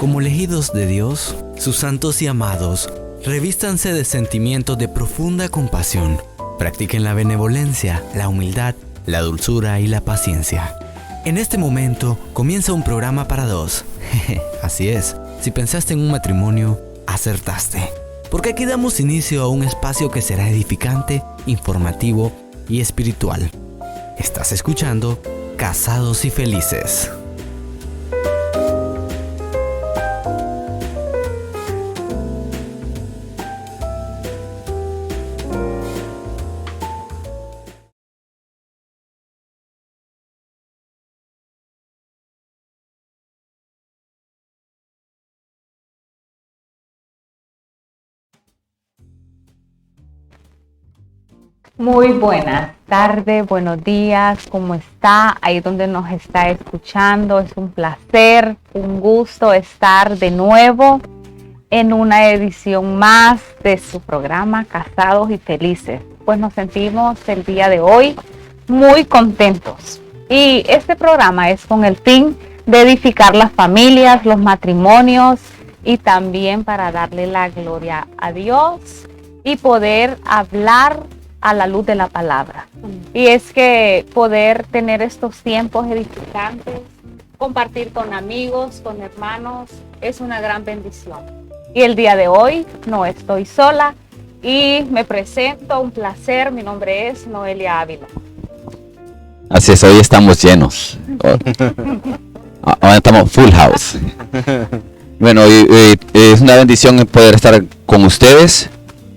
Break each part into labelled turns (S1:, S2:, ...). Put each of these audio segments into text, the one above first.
S1: Como elegidos de Dios, sus santos y amados, revístanse de sentimientos de profunda compasión. Practiquen la benevolencia, la humildad, la dulzura y la paciencia. En este momento comienza un programa para dos. Así es, si pensaste en un matrimonio, acertaste. Porque aquí damos inicio a un espacio que será edificante, informativo y espiritual. Estás escuchando Casados y Felices.
S2: Muy buenas tardes, buenos días, ¿cómo está? Ahí donde nos está escuchando, es un placer, un gusto estar de nuevo en una edición más de su programa Casados y Felices. Pues nos sentimos el día de hoy muy contentos. Y este programa es con el fin de edificar las familias, los matrimonios y también para darle la gloria a Dios y poder hablar a la luz de la palabra. Y es que poder tener estos tiempos edificantes, compartir con amigos, con hermanos, es una gran bendición. Y el día de hoy no estoy sola y me presento, un placer, mi nombre es Noelia Ávila.
S3: Así es, hoy estamos llenos. Ahora estamos full house. Bueno, es una bendición poder estar con ustedes.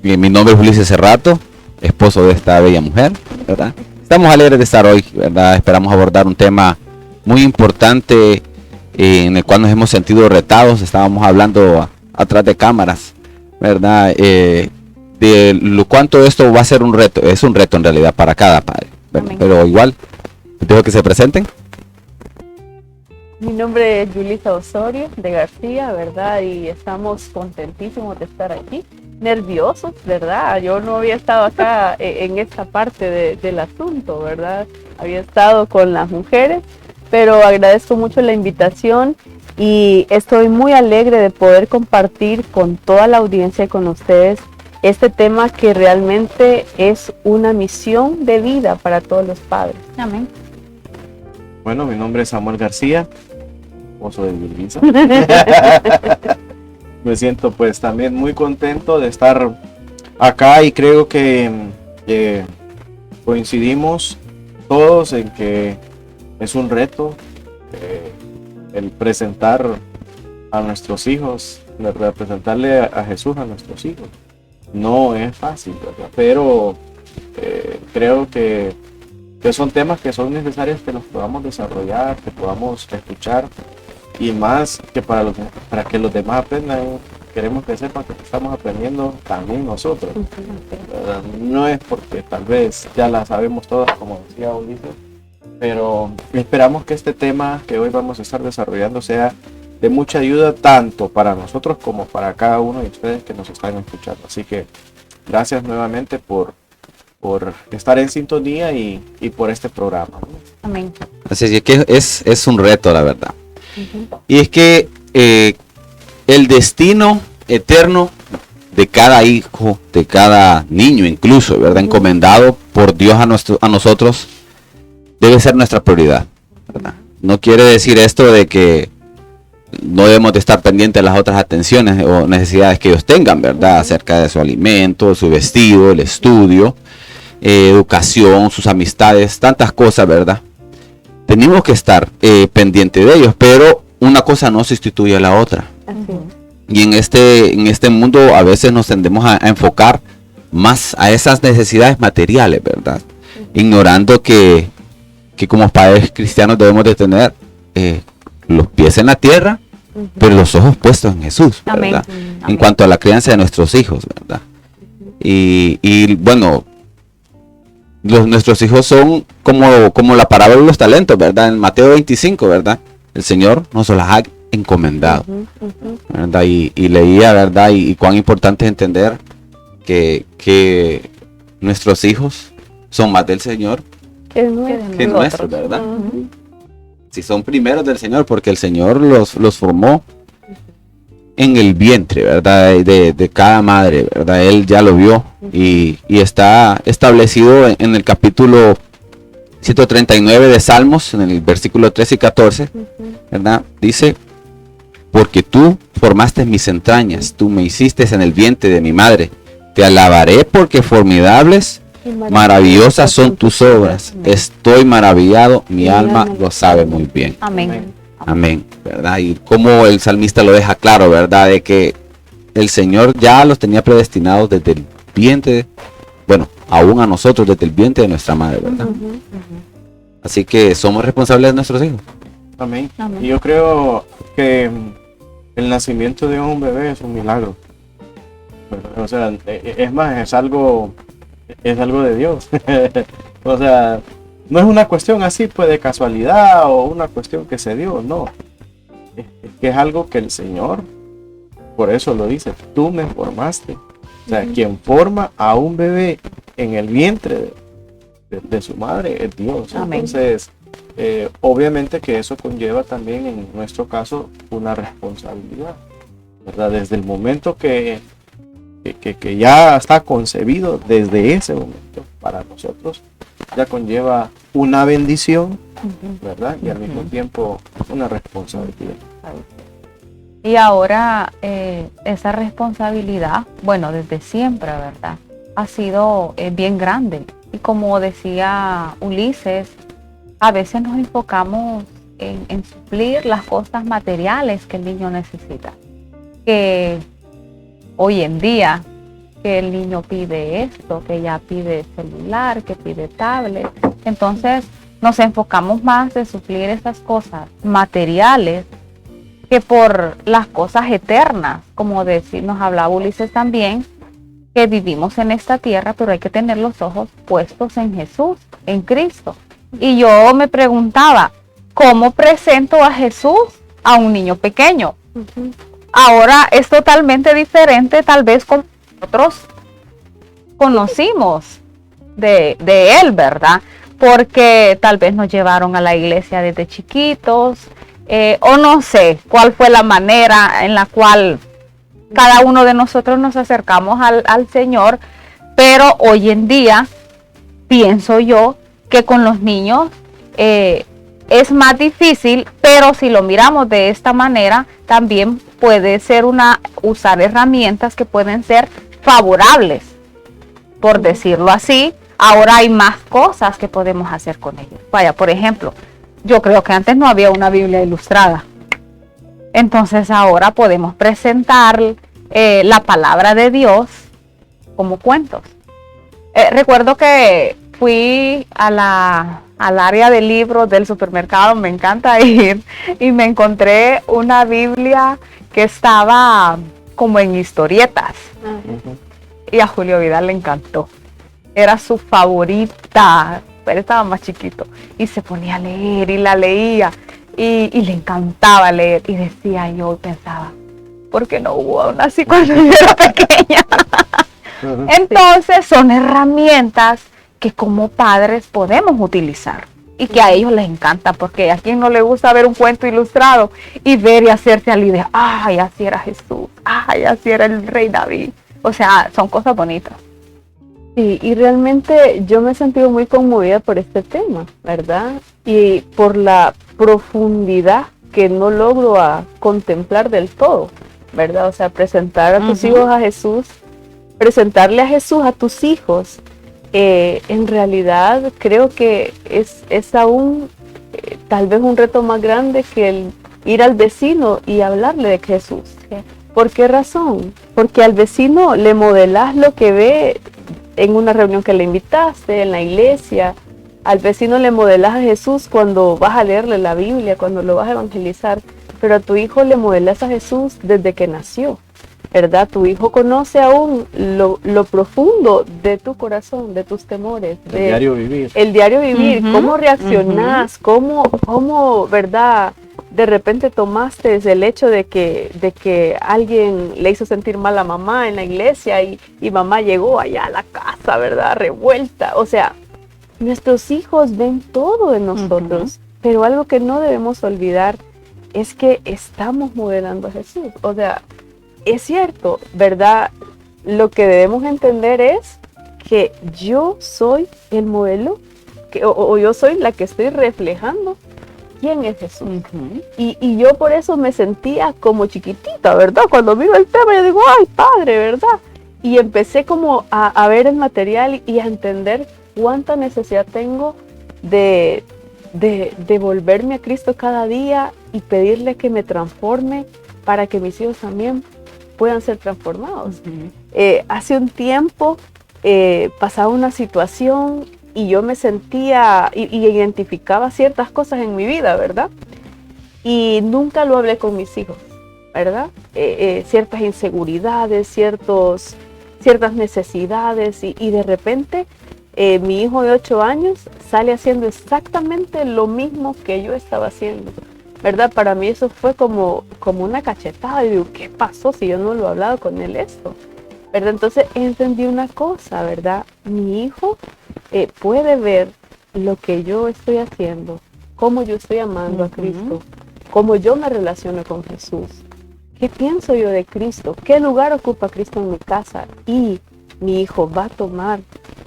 S3: Mi nombre es Ulises Cerrato, esposo de esta bella mujer, ¿verdad? Estamos alegres de estar hoy, ¿verdad? Esperamos abordar un tema muy importante en el cual nos hemos sentido retados. Estábamos hablando atrás de cámaras, ¿verdad? De lo cuánto esto va a ser un reto. Es un reto en realidad para cada padre, pero igual, dejo que se presenten.
S4: Mi nombre es Yulisa Osorio de García, ¿verdad? Y estamos contentísimos de estar aquí. Nerviosos, ¿verdad? Yo no había estado acá en esta parte del asunto, ¿verdad? Había estado con las mujeres, pero agradezco mucho la invitación y estoy muy alegre de poder compartir con toda la audiencia y con ustedes este tema que realmente es una misión de vida para todos los padres.
S2: Amén.
S5: Bueno, mi nombre es Samuel García, esposo de Yulisa. Me siento pues también muy contento de estar acá y creo que coincidimos todos en que es un reto el presentar a nuestros hijos, representarle a Jesús a nuestros hijos. No es fácil, ¿verdad? Pero creo que son temas que son necesarios que los podamos desarrollar, que podamos escuchar. Y más que para que los demás aprendan, queremos que sepan que estamos aprendiendo también nosotros. No es porque tal vez ya la sabemos todas, como decía Ulises, pero esperamos que este tema que hoy vamos a estar desarrollando sea de mucha ayuda tanto para nosotros como para cada uno de ustedes que nos están escuchando. Así que gracias nuevamente por estar en sintonía y por este programa.
S2: Amén.
S3: Así es que es un reto, la verdad. Y es que el destino eterno de cada hijo, de cada niño incluso, ¿verdad? Encomendado por Dios a nosotros, debe ser nuestra prioridad, ¿verdad? No quiere decir esto de que no debemos de estar pendientes de las otras atenciones o necesidades que ellos tengan, ¿verdad? Acerca de su alimento, su vestido, el estudio, educación, sus amistades, tantas cosas, ¿verdad? Tenemos que estar pendientes de ellos, pero una cosa no sustituye a la otra. Y en este mundo a veces nos tendemos a enfocar más a esas necesidades materiales, ¿verdad? Ignorando que como padres cristianos debemos de tener los pies en la tierra, pero los ojos puestos en Jesús, ¿verdad? Amén. En cuanto a la crianza de nuestros hijos, ¿verdad? Y bueno, nuestros hijos son como la parábola de los talentos, ¿verdad? En Mateo 25, ¿verdad? El Señor nos los ha encomendado, ¿verdad? Y leía, ¿verdad? Y cuán importante es entender que nuestros hijos son más del Señor que nuestros, ¿verdad? Si son primeros del Señor, porque el Señor los formó en el vientre, ¿verdad? De cada madre, ¿verdad? Él ya lo vio y está establecido en el capítulo 139 de Salmos, en el versículo 13 y 14, ¿verdad? Dice, porque tú formaste mis entrañas, tú me hiciste en el vientre de mi madre, te alabaré porque formidables, maravillosas son tus obras, estoy maravillado, mi alma lo sabe muy bien.
S2: Amén.
S3: Amén, ¿verdad? Y como el salmista lo deja claro, ¿verdad? De que el Señor ya los tenía predestinados desde el vientre, bueno, aún a nosotros desde el vientre de nuestra madre, ¿verdad? Así que somos responsables de nuestros hijos.
S5: Amén.
S2: Amén.
S5: Y yo creo que el nacimiento de un bebé es un milagro, ¿verdad? O sea, es más, es algo de Dios. O sea, no es una cuestión así pues de casualidad o una cuestión que se dio, no. Es que es algo que el Señor, por eso lo dice, tú me formaste. O sea, quien forma a un bebé en el vientre de su madre es Dios.
S2: Amén.
S5: Entonces, obviamente que eso conlleva también en nuestro caso una responsabilidad, ¿verdad? Desde el momento que ya está concebido, desde ese momento para nosotros ya conlleva una bendición, ¿verdad? Y al mismo tiempo una responsabilidad.
S2: Y ahora esa responsabilidad, bueno, desde siempre, ¿verdad? Ha sido bien grande. Y como decía Ulises, a veces nos enfocamos en suplir las cosas materiales que el niño necesita. Que hoy en día, que el niño pide esto, que ya pide celular, que pide tablet. Entonces nos enfocamos más en suplir esas cosas materiales que por las cosas eternas, como nos hablaba Ulises también, que vivimos en esta tierra, pero hay que tener los ojos puestos en Jesús, en Cristo. Y yo me preguntaba, ¿cómo presento a Jesús a un niño pequeño? Ahora es totalmente diferente, tal vez como nosotros conocimos de él, ¿verdad? Porque tal vez nos llevaron a la iglesia desde chiquitos, o no sé cuál fue la manera en la cual cada uno de nosotros nos acercamos al Señor, pero hoy en día pienso yo que con los niños es más difícil, pero si lo miramos de esta manera, también puede ser usar herramientas que pueden ser favorables, por decirlo así. Ahora hay más cosas que podemos hacer con ellos. Vaya, por ejemplo, yo creo que antes no había una Biblia ilustrada. Entonces ahora podemos presentar la palabra de Dios como cuentos. Recuerdo que fui al área de libros del supermercado, me encanta ir, y me encontré una Biblia que estaba como en historietas. Y a Julio Vidal le encantó. Era su favorita, pero estaba más chiquito. Y se ponía a leer y la leía. Y le encantaba leer. Y decía yo, pensaba, ¿por qué no hubo una así cuando yo era pequeña? Entonces son herramientas que como padres podemos utilizar. Y que a ellos les encanta, porque a quien no le gusta ver un cuento ilustrado y ver y hacerse al idea, ay, así era Jesús, ay, así era el rey David. O sea, son cosas bonitas.
S4: Sí, y realmente yo me he sentido muy conmovida por este tema, ¿verdad? Y por la profundidad que no logro contemplar del todo, ¿verdad? O sea, presentar a tus hijos a Jesús, presentarle a Jesús a tus hijos, en realidad creo que es aún tal vez un reto más grande que el ir al vecino y hablarle de Jesús. ¿Por qué razón? Porque al vecino le modelás lo que ve en una reunión que le invitaste, en la iglesia. Al vecino le modelás a Jesús cuando vas a leerle la Biblia, cuando lo vas a evangelizar. Pero a tu hijo le modelás a Jesús desde que nació, ¿verdad? Tu hijo conoce aún lo profundo de tu corazón, de tus temores.
S5: El diario vivir.
S4: El diario vivir, cómo reaccionás, cómo, ¿verdad? De repente tomaste el hecho de que alguien le hizo sentir mal a mamá en la iglesia y mamá llegó allá a la casa, ¿verdad? Revuelta. O sea, nuestros hijos ven todo de nosotros, pero algo que no debemos olvidar es que estamos modelando a Jesús. O sea, es cierto, ¿verdad? Lo que debemos entender es que yo soy el modelo, o yo soy la que estoy reflejando quién es Jesús. Y yo por eso me sentía como chiquitita, ¿verdad? Cuando vino el tema, yo digo, ay, Padre, ¿verdad? Y empecé como a ver el material y a entender cuánta necesidad tengo de volverme a Cristo cada día y pedirle que me transforme para que mis hijos también puedan ser transformados. Hace un tiempo pasaba una situación y yo me sentía y identificaba ciertas cosas en mi vida, ¿verdad? Y nunca lo hablé con mis hijos, ¿verdad? Ciertas inseguridades, ciertas necesidades y de repente mi hijo de 8 años sale haciendo exactamente lo mismo que yo estaba haciendo, ¿verdad? Para mí eso fue como una cachetada. Y digo, ¿qué pasó si yo no lo he hablado con él esto? ¿Verdad? Entonces entendí una cosa, ¿verdad? Mi hijo puede ver lo que yo estoy haciendo, cómo yo estoy amando a Cristo, cómo yo me relaciono con Jesús, qué pienso yo de Cristo, qué lugar ocupa Cristo en mi casa, y mi hijo va a tomar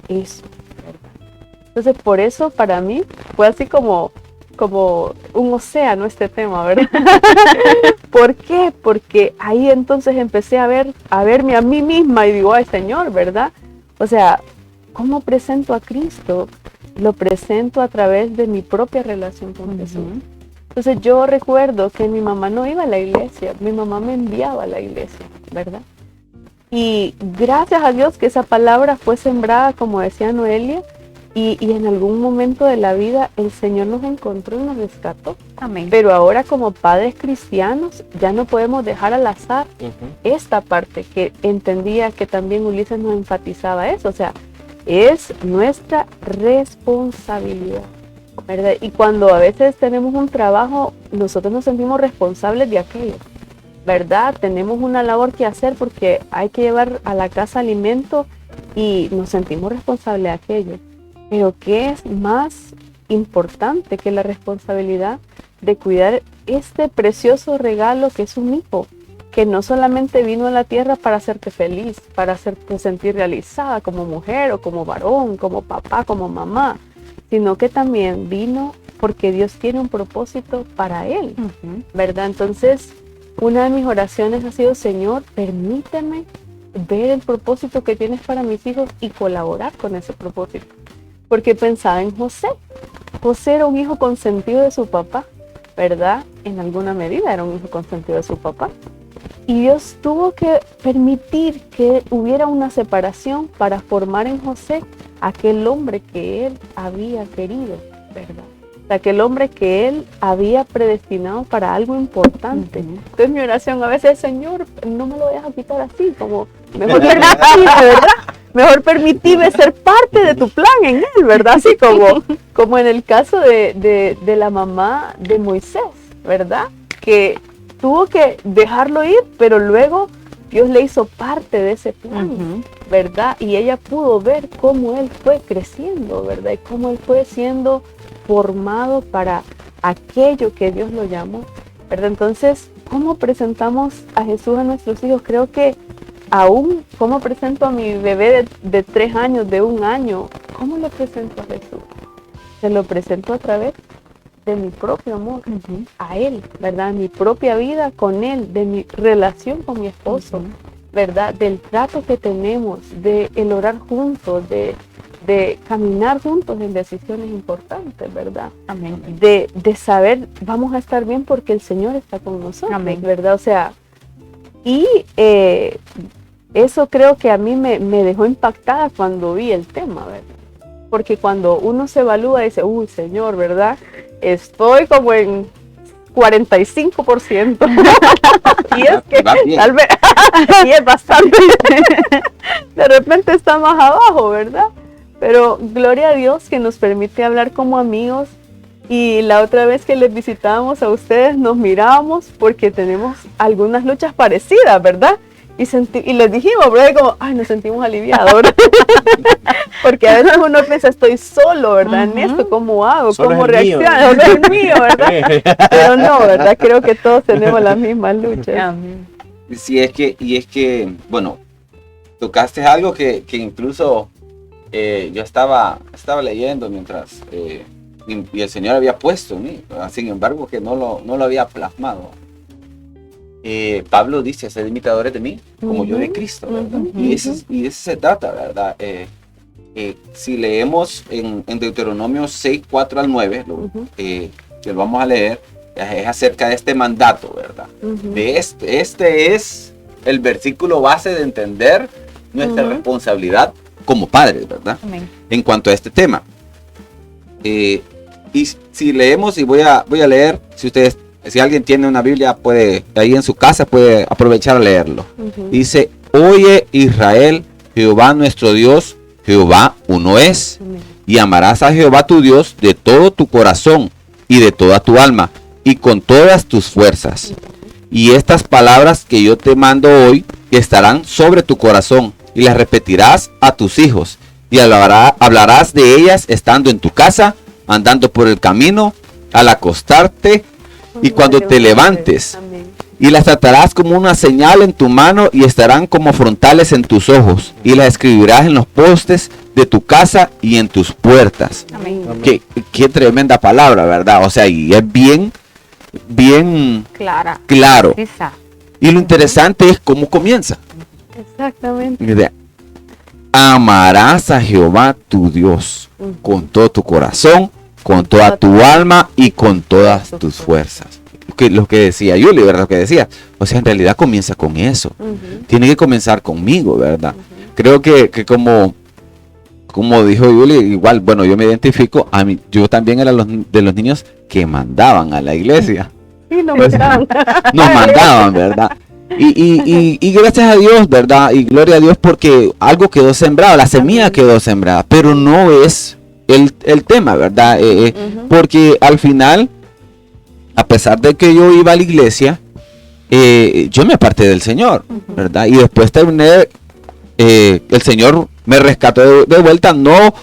S4: eso, ¿verdad? Entonces por eso para mí fue así como un océano este tema, ¿verdad? ¿Por qué? Porque ahí entonces empecé a verme a mí misma y digo, ay Señor, ¿verdad? O sea, ¿cómo presento a Cristo? Lo presento a través de mi propia relación con Jesús. Entonces yo recuerdo que mi mamá no iba a la iglesia, mi mamá me enviaba a la iglesia, ¿verdad? Y gracias a Dios que esa palabra fue sembrada, como decía Noelia, y en algún momento de la vida el Señor nos encontró y nos rescató.
S2: Amén.
S4: Pero ahora como padres cristianos ya no podemos dejar al azar esta parte que entendía que también Ulises nos enfatizaba eso. O sea, es nuestra responsabilidad, ¿verdad? Y cuando a veces tenemos un trabajo, nosotros nos sentimos responsables de aquello, ¿verdad? Tenemos una labor que hacer porque hay que llevar a la casa alimento y nos sentimos responsables de aquello. Pero ¿qué es más importante que la responsabilidad de cuidar este precioso regalo que es un hijo? Que no solamente vino a la tierra para hacerte feliz, para hacerte sentir realizada como mujer o como varón, como papá, como mamá, sino que también vino porque Dios tiene un propósito para él, ¿verdad? Entonces, una de mis oraciones ha sido, Señor, permíteme ver el propósito que tienes para mis hijos y colaborar con ese propósito. Porque pensaba en José. José era un hijo consentido de su papá, ¿verdad? En alguna medida era un hijo consentido de su papá. Y Dios tuvo que permitir que hubiera una separación para formar en José aquel hombre que él había querido, ¿verdad? Aquel hombre que él había predestinado para algo importante. Entonces mi oración a veces es, Señor, no me lo vayas a quitar así, como mejor permitime, ¿verdad? Mejor permitime ser parte de tu plan en él, ¿verdad? Así como en el caso de la mamá de Moisés, ¿verdad? Que tuvo que dejarlo ir, pero luego Dios le hizo parte de ese plan, ¿verdad? Y ella pudo ver cómo él fue creciendo, ¿verdad? Y cómo él fue siendo formado para aquello que Dios lo llamó, ¿verdad? Entonces, ¿cómo presentamos a Jesús a nuestros hijos? Creo que aún, ¿cómo presento a mi bebé de 3 años, de 1 año? ¿Cómo le presento a Jesús? Se lo presento a través de mi propio amor a Él, ¿verdad? Mi propia vida con Él, de mi relación con mi esposo, ¿verdad? Del trato que tenemos, de el orar juntos, de caminar juntos en decisiones importantes, ¿verdad?
S2: Amén.
S4: De saber, vamos a estar bien porque el Señor está con nosotros,
S2: Amén.
S4: ¿verdad? O sea, y eso creo que a mí me dejó impactada cuando vi el tema, ¿verdad? Porque cuando uno se evalúa, dice, uy, Señor, ¿verdad? Estoy como en 45%. Y es que tal vez, y es bastante. De repente está más abajo, ¿verdad? Pero gloria a Dios que nos permite hablar como amigos. Y la otra vez que les visitábamos a ustedes, nos mirábamos porque tenemos algunas luchas parecidas, ¿verdad? Y les dijimos, ¿verdad? Como, ay, nos sentimos aliviados, ¿verdad? Porque a veces uno piensa, estoy solo, ¿verdad? En esto, ¿cómo hago?
S5: Solo
S4: ¿Cómo
S5: es el mío.
S4: reacciono? Solo es mío, ¿verdad? Pero no, ¿verdad? Creo que todos tenemos las mismas luchas.
S2: Amén.
S3: Sí, es que, bueno, tocaste algo que incluso yo estaba leyendo mientras, y el Señor había puesto en mí, sin embargo que no lo había plasmado. Pablo dice, sed imitadores de mí, como yo de Cristo, ¿verdad? Y de eso se trata, ¿verdad? Si leemos en Deuteronomio 6, 4 al 9, que lo vamos a leer, es acerca de este mandato, ¿verdad? De este es el versículo base de entender nuestra responsabilidad como padres, ¿verdad?
S2: Amén.
S3: En cuanto a este tema. Y si leemos, y voy a leer, si alguien tiene una Biblia, puede, ahí en su casa, puede aprovechar a leerlo. Dice, oye Israel, Jehová nuestro Dios, Jehová uno es. Y amarás a Jehová tu Dios de todo tu corazón y de toda tu alma y con todas tus fuerzas. Y estas palabras que yo te mando hoy estarán sobre tu corazón y las repetirás a tus hijos y hablarás de ellas estando en tu casa, andando por el camino, al acostarte y cuando te levantes. Y las tratarás como una señal en tu mano y estarán como frontales en tus ojos. Y las escribirás en los postes de tu casa y en tus puertas.
S2: Amén.
S3: Qué tremenda palabra, ¿verdad? O sea, y es bien
S2: Clara.
S3: claro.
S2: Precisa.
S3: Y lo interesante es cómo comienza.
S4: Exactamente.
S3: Mira, amarás a Jehová tu Dios con todo tu corazón, con toda tu alma y con todas tus fuerzas. Lo que decía Yuli, ¿verdad? Lo que decía. O sea, en realidad comienza con eso. Tiene que comenzar conmigo, ¿verdad? Creo que como dijo Yuli, igual, bueno, yo me identifico, yo también era de los niños que mandaban a la iglesia.
S4: Sí, nos mandaban.
S3: Nos mandaban, ¿verdad? Y gracias a Dios, ¿verdad? Y gloria a Dios porque algo quedó sembrado, la semilla quedó sembrada, pero no es el tema, ¿verdad? Porque al final, a pesar de que yo iba a la iglesia, yo me aparté del Señor, ¿verdad? Y después terminé, el Señor me rescató de vuelta, no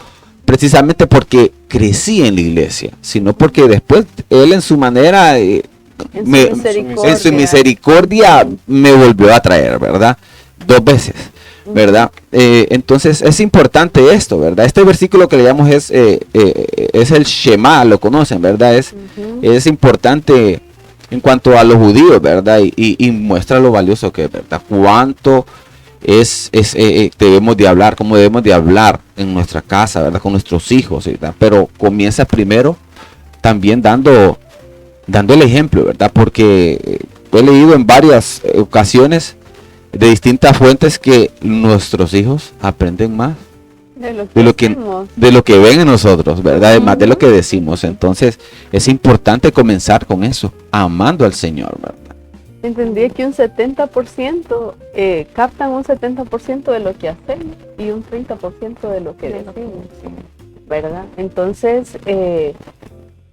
S3: precisamente porque crecí en la iglesia, sino porque después Él en su manera, en su misericordia me volvió a traer, ¿verdad? 2 veces, ¿verdad? Entonces es importante esto, ¿verdad? Este versículo que leíamos es el Shema, lo conocen, ¿verdad? Es importante en cuanto a los judíos, ¿verdad? Y muestra lo valioso que es, ¿verdad? Cuánto debemos de hablar, cómo debemos de hablar en nuestra casa, ¿verdad? Con nuestros hijos, ¿verdad? Pero comienza primero también dando el ejemplo, ¿verdad? Porque he leído en varias ocasiones de distintas fuentes que nuestros hijos aprenden más de lo que ven en nosotros, ¿verdad? Más de lo que decimos. Entonces es importante comenzar con eso, amando al Señor, ¿verdad?
S4: Entendí que un 70% captan un 70% de lo que hacemos y un 30% de lo que decimos, ¿verdad? Entonces,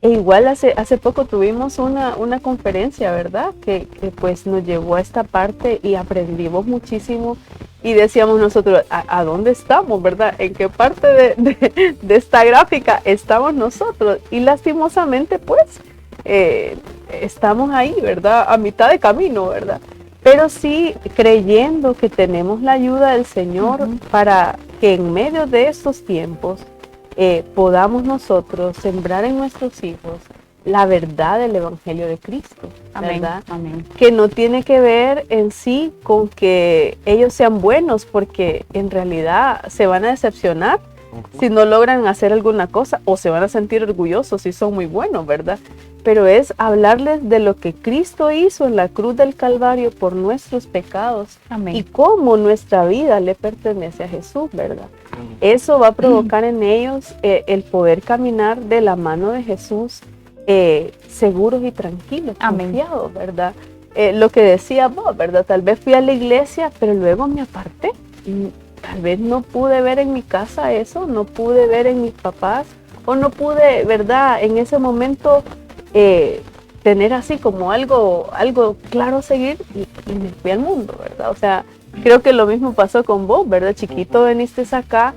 S4: igual hace poco tuvimos una conferencia, ¿verdad? Que pues nos llevó a esta parte y aprendimos muchísimo y decíamos nosotros, ¿a dónde estamos, verdad? ¿En qué parte de esta gráfica estamos nosotros? Y lastimosamente, pues, estamos ahí, ¿verdad? A mitad de camino, ¿verdad? Pero sí creyendo que tenemos la ayuda del Señor para que en medio de estos tiempos podamos nosotros sembrar en nuestros hijos la verdad del Evangelio de Cristo, ¿verdad?
S2: Amén.
S4: Que no tiene que ver en sí con que ellos sean buenos, porque en realidad se van a decepcionar si no logran hacer alguna cosa, o se van a sentir orgullosos si son muy buenos, ¿verdad? Pero es hablarles de lo que Cristo hizo en la cruz del Calvario por nuestros pecados.
S2: Amén.
S4: Y cómo nuestra vida le pertenece a Jesús, ¿verdad? Eso va a provocar en ellos el poder caminar de la mano de Jesús seguros y tranquilos,
S2: Amén.
S4: confiados, ¿verdad? Lo que decía vos, ¿verdad? Tal vez fui a la iglesia, pero luego me aparté. Y tal vez no pude ver en mi casa eso, no pude ver en mis papás, o no pude, ¿verdad? En ese momento tener así como algo claro a seguir y me fui al mundo, ¿verdad? O sea, creo que lo mismo pasó con vos, ¿verdad? Chiquito viniste acá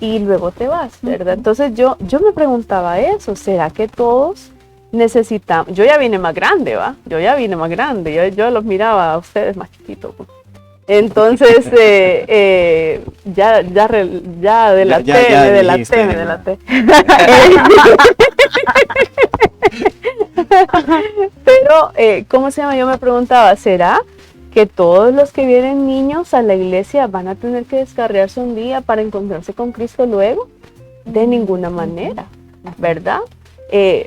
S4: y luego te vas, ¿verdad? Entonces yo me preguntaba eso, ¿será que todos necesitamos, yo ya vine más grande, ¿va? Yo ya vine más grande, yo los miraba a ustedes más chiquitos. Pues. Entonces, ya delaté,
S5: Ya
S4: me
S5: dijiste,
S4: delaté. Pero, ¿cómo se llama? Yo me preguntaba, ¿será que todos los que vienen niños a la iglesia van a tener que descarriarse un día para encontrarse con Cristo luego? De ninguna manera, ¿verdad?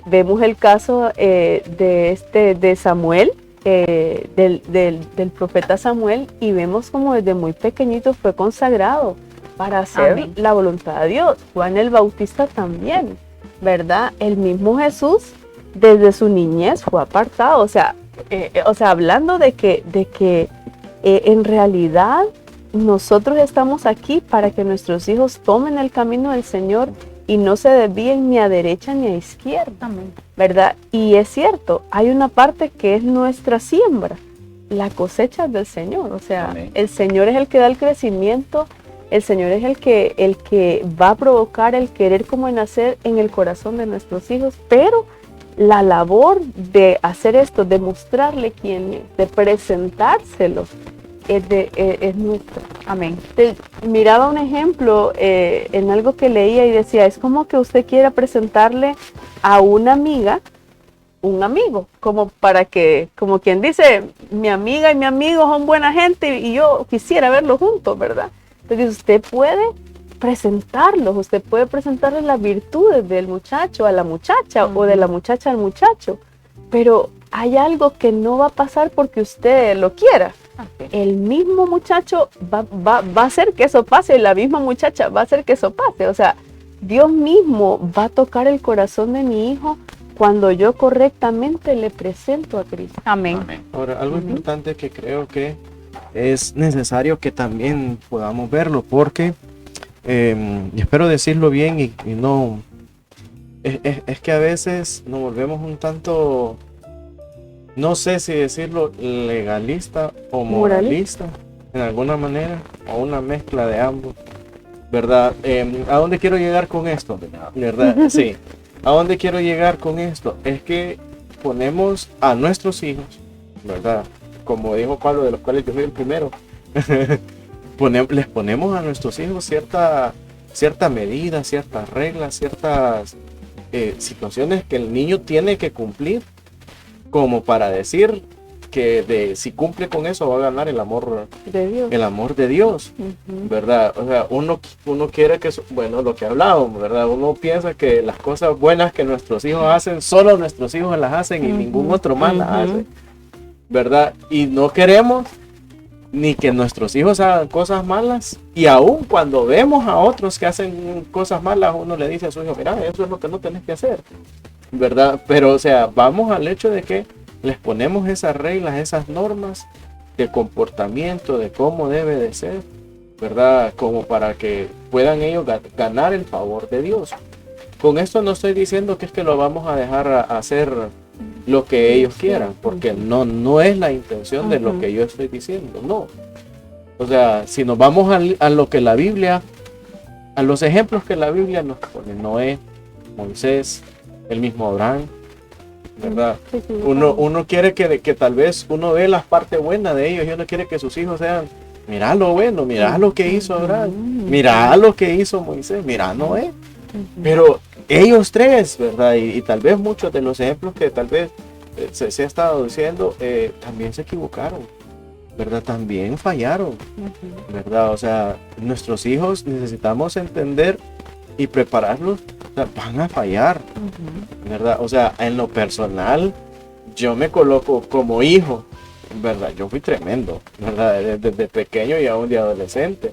S4: Vemos el caso de Samuel, del profeta Samuel, y vemos como desde muy pequeñito fue consagrado para hacer
S2: Amén.
S4: la voluntad de Dios. Juan el Bautista también, ¿verdad? El mismo Jesús desde su niñez fue apartado, o sea, hablando de que en realidad nosotros estamos aquí para que nuestros hijos tomen el camino del Señor y no se desvíen ni a derecha ni a izquierda,
S2: Amén.
S4: ¿verdad? Y es cierto, hay una parte que es nuestra siembra, la cosecha es del Señor, o sea,
S3: Amén.
S4: el Señor es el que da el crecimiento, el Señor es el que va a provocar el querer como nacer en el corazón de nuestros hijos, pero la labor de hacer esto, de mostrarle quién es, de presentárselo, es nuestra.
S2: Amén.
S4: Miraba un ejemplo en algo que leía y decía, es como que usted quiera presentarle a una amiga un amigo, como para que, como quien dice, mi amiga y mi amigo son buena gente y yo quisiera verlos juntos, ¿verdad? Entonces usted puede presentarlos, usted puede presentarle las virtudes del muchacho a la muchacha o de la muchacha al muchacho, pero hay algo que no va a pasar porque usted lo quiera. El mismo muchacho va a hacer que eso pase, la misma muchacha va a hacer que eso pase. O sea, Dios mismo va a tocar el corazón de mi hijo cuando yo correctamente le presento a Cristo.
S2: Amén.
S5: Ahora, algo importante que creo que es necesario que también podamos verlo, porque, y espero decirlo bien y no, es que a veces nos volvemos un tanto, no sé si decirlo legalista o moralista, en alguna manera, o una mezcla de ambos, ¿verdad? ¿A dónde quiero llegar con esto? ¿Verdad? Sí. ¿A dónde quiero llegar con esto? Es que ponemos a nuestros hijos, ¿verdad? Como dijo Pablo, de los cuales yo soy el primero, les ponemos a nuestros hijos cierta medida, ciertas reglas, ciertas situaciones que el niño tiene que cumplir, como para decir que si cumple con eso va a ganar el amor
S4: De Dios.
S5: el amor de Dios, ¿verdad? O sea, uno quiere que, bueno, lo que hablábamos, ¿verdad? Uno piensa que las cosas buenas que nuestros hijos hacen, solo nuestros hijos las hacen y ningún otro más las hace, ¿verdad? Y no queremos ni que nuestros hijos hagan cosas malas, y aún cuando vemos a otros que hacen cosas malas, uno le dice a su hijo, mira, eso es lo que no tenés que hacer, ¿verdad? Pero, o sea, vamos al hecho de que les ponemos esas reglas, esas normas de comportamiento, de cómo debe de ser, ¿verdad? Como para que puedan ellos ganar el favor de Dios. Con esto no estoy diciendo que es que lo vamos a dejar hacer lo que ellos quieran, porque no es la intención de lo que yo estoy diciendo, no. O sea, si nos vamos a lo que la Biblia, a los ejemplos que la Biblia nos pone, Noé, Moisés, el mismo Abraham, ¿verdad? Uno quiere que tal vez uno ve las partes buenas de ellos y uno quiere que sus hijos sean, mira lo bueno, mira lo que hizo Abraham, mira lo que hizo Moisés, mira Noé. Pero ellos tres, ¿verdad? Y tal vez muchos de los ejemplos que tal vez se ha estado diciendo, también se equivocaron, ¿verdad? También fallaron, ¿verdad? O sea, nuestros hijos necesitamos entender y prepararlos, o sea, van a fallar, ¿verdad? O sea, en lo personal, yo me coloco como hijo, ¿verdad? Yo fui tremendo, ¿verdad? Desde pequeño y aún de adolescente,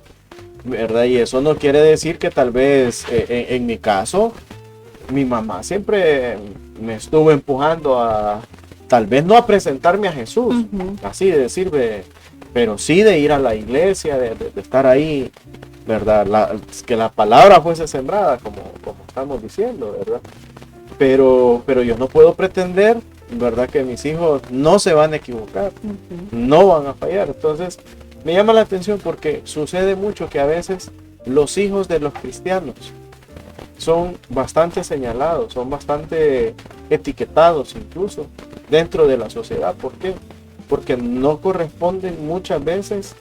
S5: ¿verdad? Y eso no quiere decir que tal vez, en mi caso, mi mamá siempre me estuvo empujando a, tal vez no a presentarme a Jesús, así de decirme, pero sí de ir a la iglesia, de estar ahí, ¿verdad? Que la palabra fuese sembrada, como estamos diciendo, ¿verdad? Pero yo no puedo pretender, ¿verdad? Que mis hijos no se van a equivocar, no van a fallar. Entonces, me llama la atención porque sucede mucho que a veces los hijos de los cristianos son bastante señalados, son bastante etiquetados incluso dentro de la sociedad. ¿Por qué? Porque no corresponden muchas veces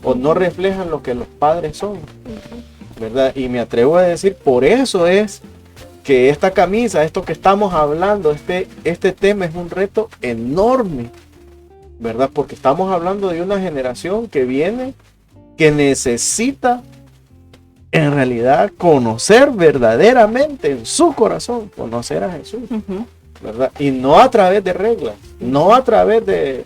S5: o no reflejan lo que los padres son, ¿verdad? Y me atrevo a decir, por eso es que esta camisa, esto que estamos hablando, este tema es un reto enorme, ¿verdad? Porque estamos hablando de una generación que viene, que necesita en realidad conocer verdaderamente en su corazón, conocer a Jesús, ¿verdad? Y no a través de reglas, no a través de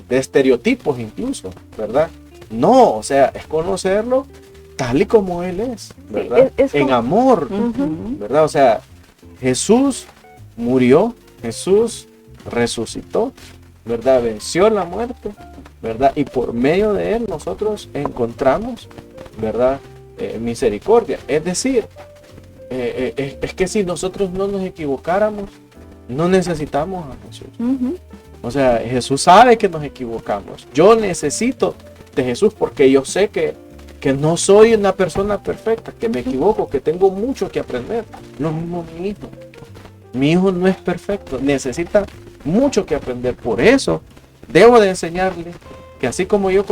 S5: estereotipos incluso, ¿verdad? No, o sea, es conocerlo tal y como Él es, ¿verdad?
S4: Sí,
S5: en amor, ¿verdad? O sea, Jesús murió, Jesús resucitó, ¿verdad? Venció la muerte, ¿verdad? Y por medio de Él nosotros encontramos, ¿verdad? Misericordia. Es decir, es que si nosotros no nos equivocáramos, no necesitamos a Jesús. O sea, Jesús sabe que nos equivocamos. Yo necesito de Jesús porque yo sé que no soy una persona perfecta, que me equivoco, que tengo mucho que aprender. Lo mismo mi hijo. Mi hijo no es perfecto, necesita mucho que aprender. Por eso debo de enseñarle que así como yo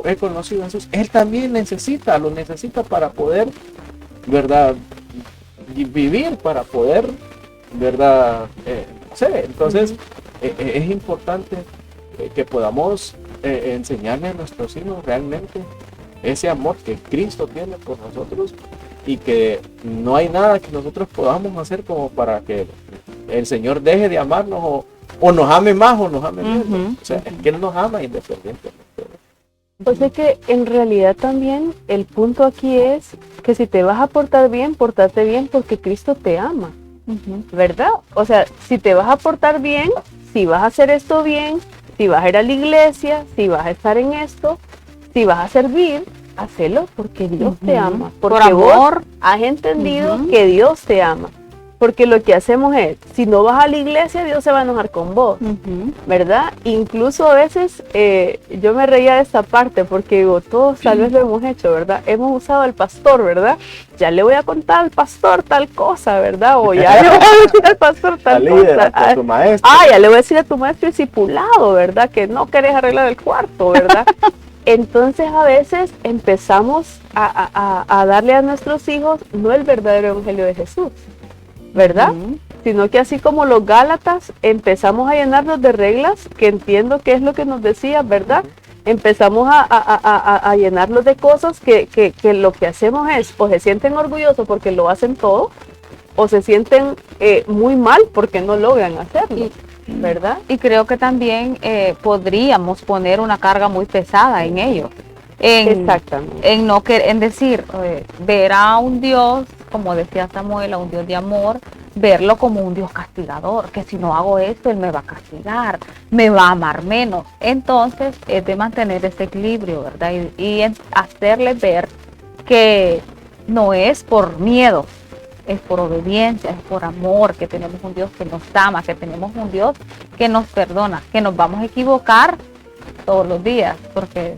S5: he conocido a Jesús, él también lo necesita para poder, ¿verdad? Vivir, para poder, ¿verdad? Entonces, es importante que podamos enseñarle a nuestros hijos realmente ese amor que Cristo tiene por nosotros y que no hay nada que nosotros podamos hacer como para que el Señor deje de amarnos o nos ame más o nos ame menos. O sea, es que Él nos ama independientemente.
S4: O sea que en realidad también el punto aquí es que si te vas a portar bien, portate bien porque Cristo te ama, ¿verdad? O sea, si te vas a portar bien, si vas a hacer esto bien, si vas a ir a la iglesia, si vas a estar en esto, si vas a servir, hacelo porque Dios te ama. Porque
S2: por amor.
S4: vos has entendido que Dios te ama. Porque lo que hacemos es, si no vas a la iglesia, Dios se va a enojar con vos, ¿verdad? Incluso a veces yo me reía de esta parte porque digo, todos tal vez lo hemos hecho, ¿verdad? Hemos usado al pastor, ¿verdad? Ya le voy a contar al pastor tal cosa, ¿verdad? O ya le voy a decir al pastor tal cosa.
S5: A tu maestro.
S4: Ya le voy a decir a tu maestro discipulado, ¿verdad? Que no querés arreglar el cuarto, ¿verdad? Entonces a veces empezamos a darle a nuestros hijos no el verdadero evangelio de Jesús, ¿verdad? Sino que así como los Gálatas empezamos a llenarnos de reglas, que entiendo que es lo que nos decía, ¿verdad? Empezamos a llenarlos de cosas que lo que hacemos es, o se sienten orgullosos porque lo hacen todo, o se sienten muy mal porque no logran hacerlo, ¿verdad?
S2: Y creo que también podríamos poner una carga muy pesada en ellos.
S4: Exactamente.
S2: En decir, ver a un Dios, como decía Samuel, a un Dios de amor, verlo como un Dios castigador, que si no hago esto, Él me va a castigar, me va a amar menos. Entonces, es de mantener ese equilibrio, ¿verdad? Y hacerle ver que no es por miedo, es por obediencia, es por amor, que tenemos un Dios que nos ama, que tenemos un Dios que nos perdona, que nos vamos a equivocar todos los días, porque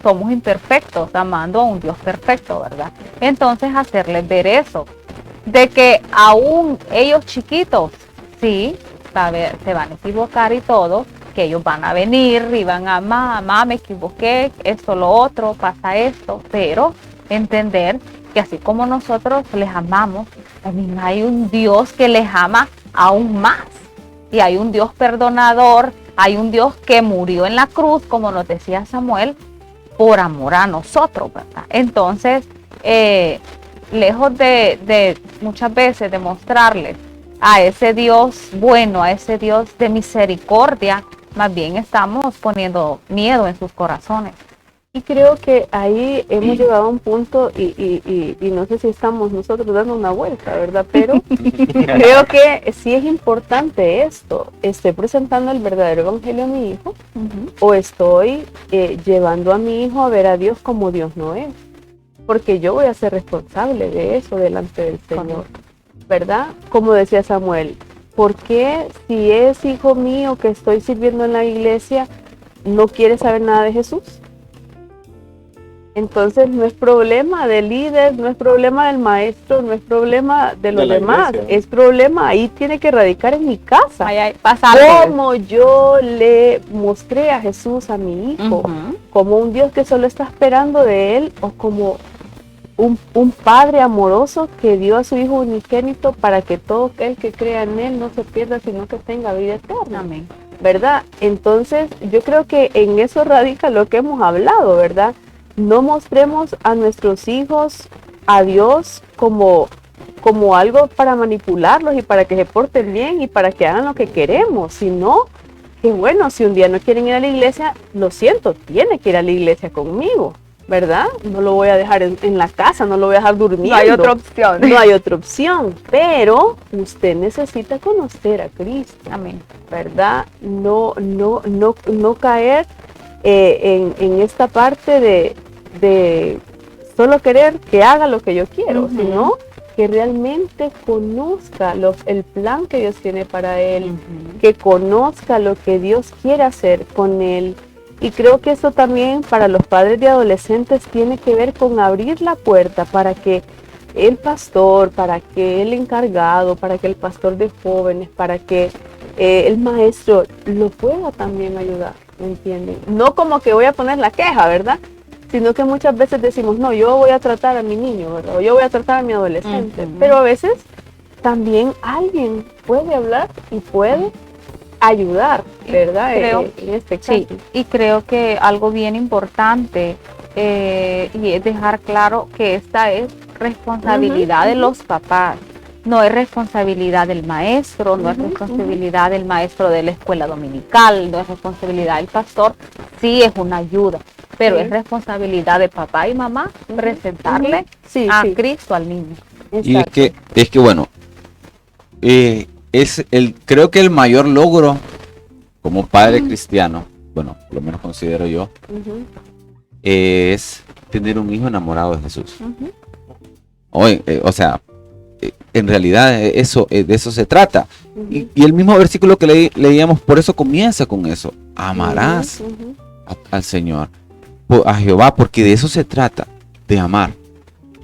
S2: somos imperfectos, amando a un Dios perfecto, ¿verdad? Entonces hacerles ver eso, de que aún ellos chiquitos, sí, se van a equivocar y todo, que ellos van a venir y van a, mamá, me equivoqué, esto, lo otro, pasa esto, pero entender que así como nosotros les amamos, también hay un Dios que les ama aún más, y hay un Dios perdonador, hay un Dios que murió en la cruz, como nos decía Samuel, por amor a nosotros, ¿verdad? Entonces, lejos de muchas veces demostrarles a ese Dios bueno, a ese Dios de misericordia, más bien estamos poniendo miedo en sus corazones.
S4: Y creo que ahí hemos llegado a un punto y no sé si estamos nosotros dando una vuelta, ¿verdad? Pero creo que sí es importante esto. ¿Estoy presentando el verdadero evangelio a mi hijo? ¿O estoy llevando a mi hijo a ver a Dios como Dios no es? Porque yo voy a ser responsable de eso delante del Señor, ¿verdad? Como decía Samuel, ¿por qué si es hijo mío que estoy sirviendo en la iglesia no quiere saber nada de Jesús? Entonces no es problema del líder, no es problema del maestro, no es problema de los
S5: De la
S4: demás,
S5: iglesia.
S4: es problema, ahí tiene que radicar en mi casa.
S2: Ahí pasa algo.
S4: Como yo le mostré a Jesús a mi hijo,
S2: Ujú.
S4: como un Dios que solo está esperando de él, o como un padre amoroso que dio a su hijo unigénito para que todo el que crea en él no se pierda, sino que tenga vida eterna.
S2: Amén.
S4: ¿Verdad? Entonces, yo creo que en eso radica lo que hemos hablado, ¿verdad? No mostremos a nuestros hijos a Dios como algo para manipularlos y para que se porten bien y para que hagan lo que queremos, sino que bueno, si un día no quieren ir a la iglesia, lo siento, tiene que ir a la iglesia conmigo, ¿verdad? No lo voy a dejar en la casa, no lo voy a dejar durmiendo.
S2: No hay otra opción.
S4: No hay otra opción, pero usted necesita conocer a Cristo.
S2: Amén.
S4: ¿Verdad? No caer en esta parte de solo querer que haga lo que yo quiero,
S2: Ujú.
S4: sino que realmente conozca el plan que Dios tiene para él,
S2: Ujú.
S4: que conozca lo que Dios quiere hacer con él. Y creo que eso también para los padres de adolescentes tiene que ver con abrir la puerta para que el pastor, para que el encargado, para que el pastor de jóvenes, para que el maestro lo pueda también ayudar, ¿entienden? No como que voy a poner la queja, ¿verdad? Sino que muchas veces decimos, no, yo voy a tratar a mi niño, ¿verdad? O yo voy a tratar a mi adolescente.
S2: Ujú.
S4: Pero a veces también alguien puede hablar y puede ayudar, ¿verdad?
S2: Creo-
S4: En este caso.
S2: Sí, y creo que algo bien importante y es dejar claro que esta es responsabilidad
S4: Ujú,
S2: de
S4: ujú.
S2: los papás. No es responsabilidad del maestro, no es
S4: Ujú,
S2: responsabilidad del maestro de la escuela dominical, no es responsabilidad del pastor. Sí es una ayuda, pero
S4: Sí.
S2: es responsabilidad de papá y mamá
S4: Ujú,
S2: presentarle
S4: ujú. Sí,
S2: a
S4: sí,
S2: Cristo al niño.
S3: Y
S4: exacto.
S3: es que bueno, creo que el mayor logro como padre cristiano, bueno, lo menos considero yo,
S4: Ujú,
S3: es tener un hijo enamorado de Jesús.
S2: Ujú.
S3: Hoy, o sea, en realidad de eso se trata.
S4: ujú.
S3: Y el mismo versículo que leíamos, por eso comienza con eso. Amarás
S4: Ujú, ujú.
S3: al Señor, a Jehová, porque de eso se trata, de amar,